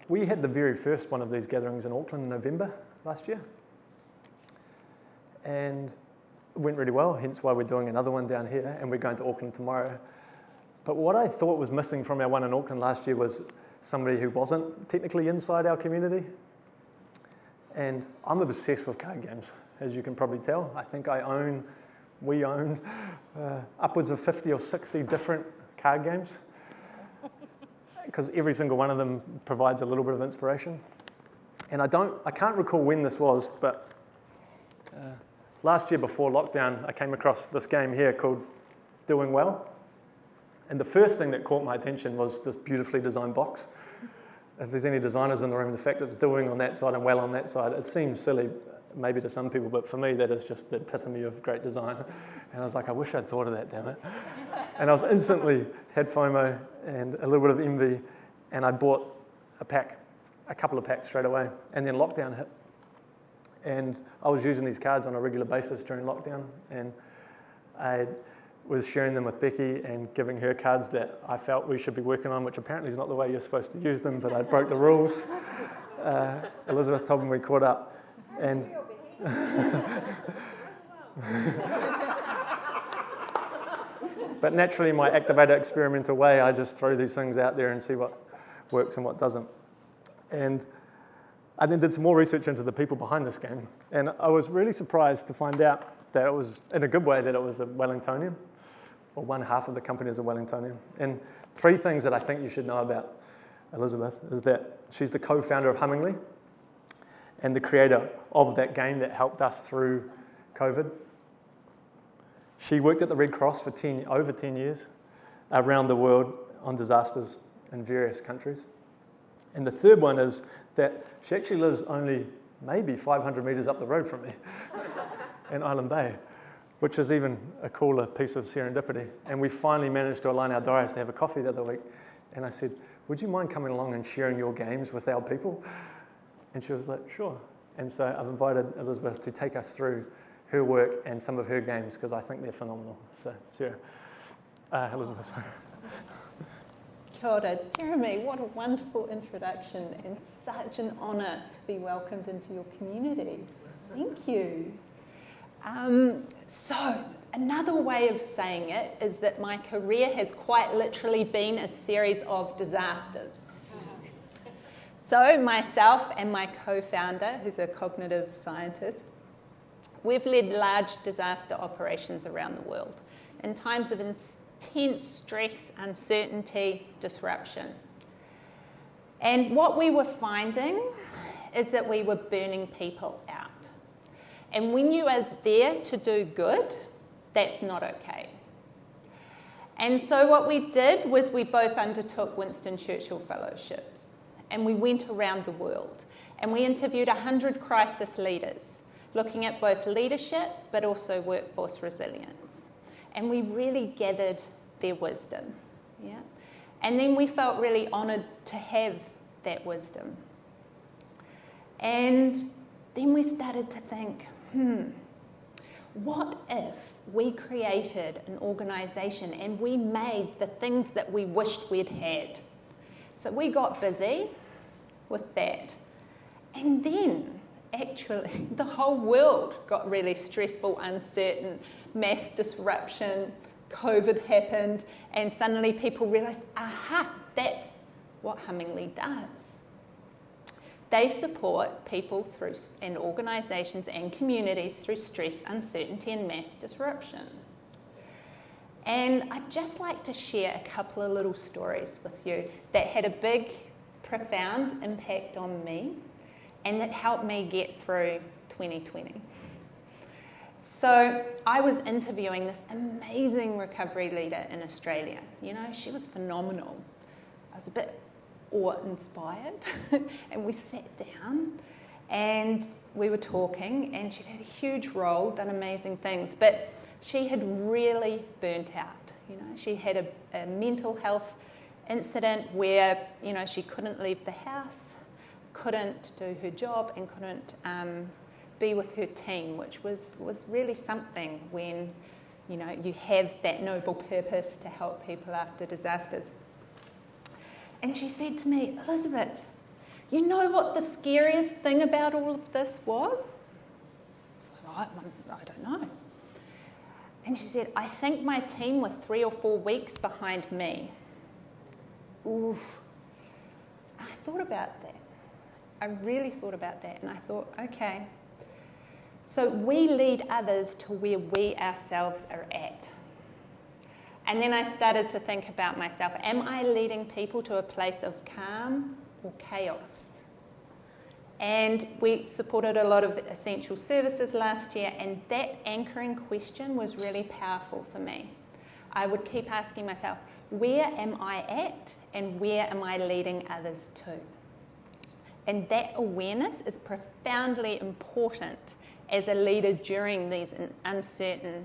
we had the very first one of these gatherings in Auckland in November last year. And it went really well, hence why we're doing another one down here, and we're going to Auckland tomorrow. But what I thought was missing from our one in Auckland last year was somebody who wasn't technically inside our community. And I'm obsessed with card games, as you can probably tell. I think we own upwards of 50 or 60 different card games, because every single one of them provides a little bit of inspiration. And I can't recall when this was, but last year before lockdown, I came across this game here called Doing Well. And the first thing that caught my attention was this beautifully designed box. If there's any designers in the room, the fact it's doing on that side and well on that side, it seems silly maybe to some people, but for me that is just the epitome of great design. And I was like, I wish I'd thought of that, damn it. And I was instantly had FOMO and a little bit of envy, and I bought a couple of packs straight away. And then lockdown hit. And I was using these cards on a regular basis during lockdown, and I was sharing them with Becky and giving her cards that I felt we should be working on, which apparently is not the way you're supposed to use them, but I broke the rules. Elizabeth told me we caught up. And but naturally, in my activator experimental way, I just throw these things out there and see what works and what doesn't. And I then did some more research into the people behind this game, and I was really surprised to find out that it was, in a good way, that it was a Wellingtonian, or one half of the company is a Wellingtonian. And 3 things that I think you should know about Elizabeth is that she's the co-founder of Hummingly and the creator of that game that helped us through COVID. She worked at the Red Cross for over 10 years around the world on disasters in various countries. And the third one is that she actually lives only maybe 500 meters up the road from me in Island Bay, which is even a cooler piece of serendipity. And we finally managed to align our diaries to have a coffee the other week. And I said, would you mind coming along and sharing your games with our people? And she was like, sure. And so I've invited Elizabeth to take us through her work and some of her games, because I think they're phenomenal. So, sure. Elizabeth. Kia ora. Jeremy, what a wonderful introduction, and such an honour to be welcomed into your community. Thank you. So, another way of saying it is that my career has quite literally been a series of disasters. So, myself and my co-founder, who's a cognitive scientist, we've led large disaster operations around the world in times of intense stress, uncertainty, disruption. And what we were finding is that we were burning people out. And when you are there to do good, that's not okay. And so what we did was we both undertook Winston Churchill Fellowships, and we went around the world, and we interviewed 100 crisis leaders, looking at both leadership but also workforce resilience. And we really gathered their wisdom. Yeah? And then we felt really honoured to have that wisdom. And then we started to think, what if we created an organisation and we made the things that we wished we'd had? So we got busy with that. And then, actually, the whole world got really stressful, uncertain, mass disruption, COVID happened, and suddenly people realised, aha, that's what Hummingly does. They support people through, and organisations and communities through stress, uncertainty and mass disruption. And I'd just like to share a couple of little stories with you that had a big, profound impact on me and that helped me get through 2020. So I was interviewing this amazing recovery leader in Australia. You know, she was phenomenal. I was a bit awe-inspired and we sat down and we were talking, and she'd had a huge role, done amazing things, but she had really burnt out. You know, she had a mental health incident where, you know, she couldn't leave the house, couldn't do her job, and couldn't be with her team, which was really something when, you know, you have that noble purpose to help people after disasters. And she said to me, Elizabeth, You know what the scariest thing about all of this was? I don't know. And she said, I think my team were 3 or 4 weeks behind me. Oof. I thought about that. I really thought about that, and I thought, okay. So we lead others to where we ourselves are at. And then I started to think about myself. Am I leading people to a place of calm or chaos? And we supported a lot of essential services last year, and that anchoring question was really powerful for me. I would keep asking myself, where am I at and where am I leading others to? And that awareness is profoundly important as a leader during these uncertain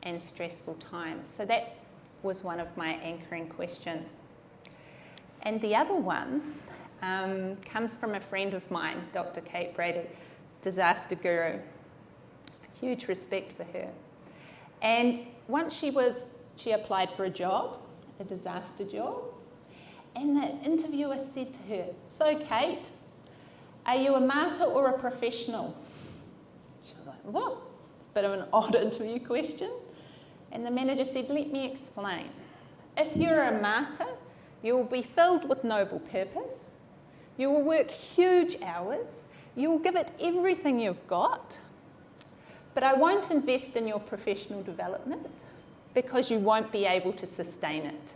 and stressful times. So that was one of my anchoring questions. And the other one comes from a friend of mine, Dr. Kate Brady, disaster guru. Huge respect for her. And once she applied for a job, a disaster job, and the interviewer said to her, so Kate, are you a martyr or a professional? She was like, what? It's a bit of an odd interview question. And the manager said, let me explain. If you're a martyr, you will be filled with noble purpose. You will work huge hours. You will give it everything you've got. But I won't invest in your professional development because you won't be able to sustain it.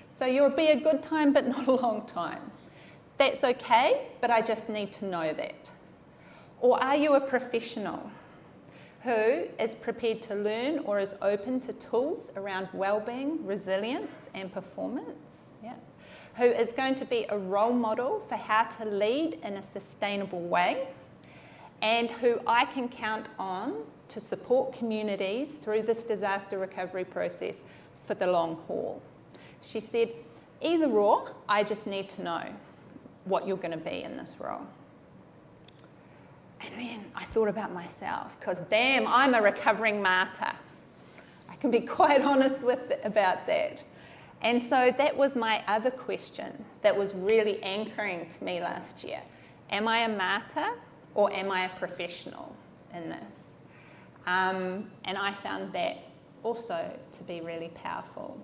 So you'll be a good time, but not a long time. That's okay, but I just need to know that. Or are you a professional who is prepared to learn or is open to tools around well-being, resilience, and performance? Yeah. Who is going to be a role model for how to lead in a sustainable way, and who I can count on to support communities through this disaster recovery process for the long haul. She said, either or, I just need to know what you're going to be in this role. And then I thought about myself, because damn, I'm a recovering martyr. I can be quite honest about that. And so that was my other question that was really anchoring to me last year. Am I a martyr or am I a professional in this? And I found that also to be really powerful.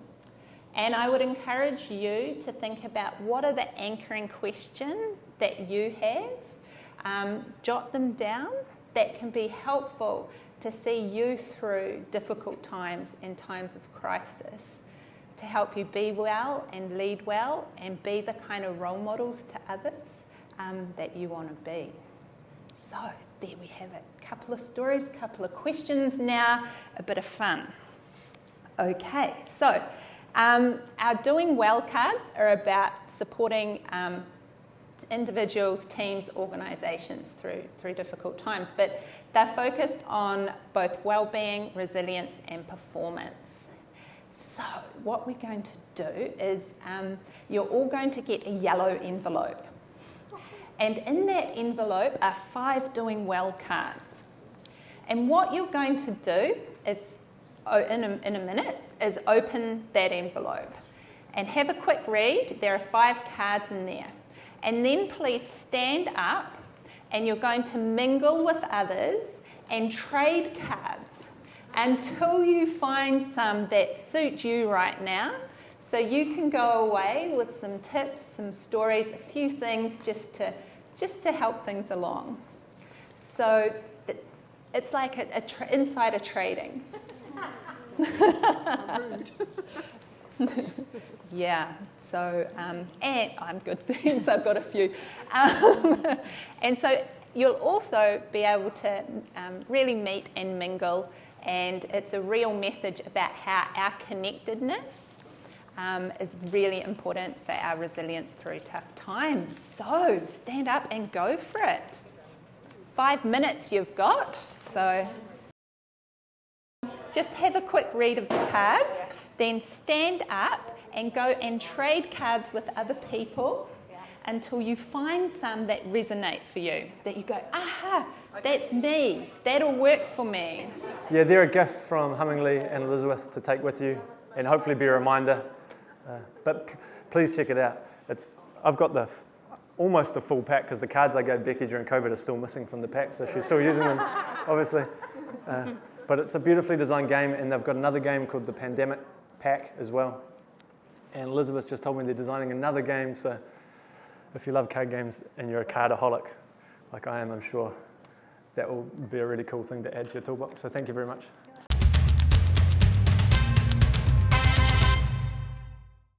And I would encourage you to think about what are the anchoring questions that you have. Jot them down. That can be helpful to see you through difficult times and times of crisis, to help you be well and lead well and be the kind of role models to others that you want to be. So there we have it. A couple of stories, a couple of questions now, a bit of fun. Okay, so our Doing Well cards are about supporting individuals, teams, organisations through difficult times, but they're focused on both well-being, resilience and performance. So what we're going to do is you're all going to get a yellow envelope. And in that envelope are 5 Doing Well cards. And what you're going to do is, in a minute, is open that envelope and have a quick read. There are 5 cards in there. And then please stand up and you're going to mingle with others and trade cards until you find some that suit you right now. So you can go away with some tips, some stories, a few things just to help things along. So it's like insider trading. Yeah, so, and I'm good things, I've got a few. And so you'll also be able to really meet and mingle, and it's a real message about how our connectedness is really important for our resilience through tough times. So stand up and go for it. 5 minutes you've got, so just have a quick read of the cards, then stand up and go and trade cards with other people until you find some that resonate for you, that you go, aha, that's me, that'll work for me. Yeah, they're a gift from Hummingly and Elizabeth to take with you and hopefully be a reminder. But please check it out. I've got almost a full pack because the cards I gave Becky during COVID are still missing from the pack, so she's still using them, obviously. But it's a beautifully designed game, and they've got another game called the Pandemic Pack as well. And Elizabeth just told me they're designing another game, so if you love card games and you're a cardaholic, like I am, I'm sure that will be a really cool thing to add to your toolbox. So thank you very much.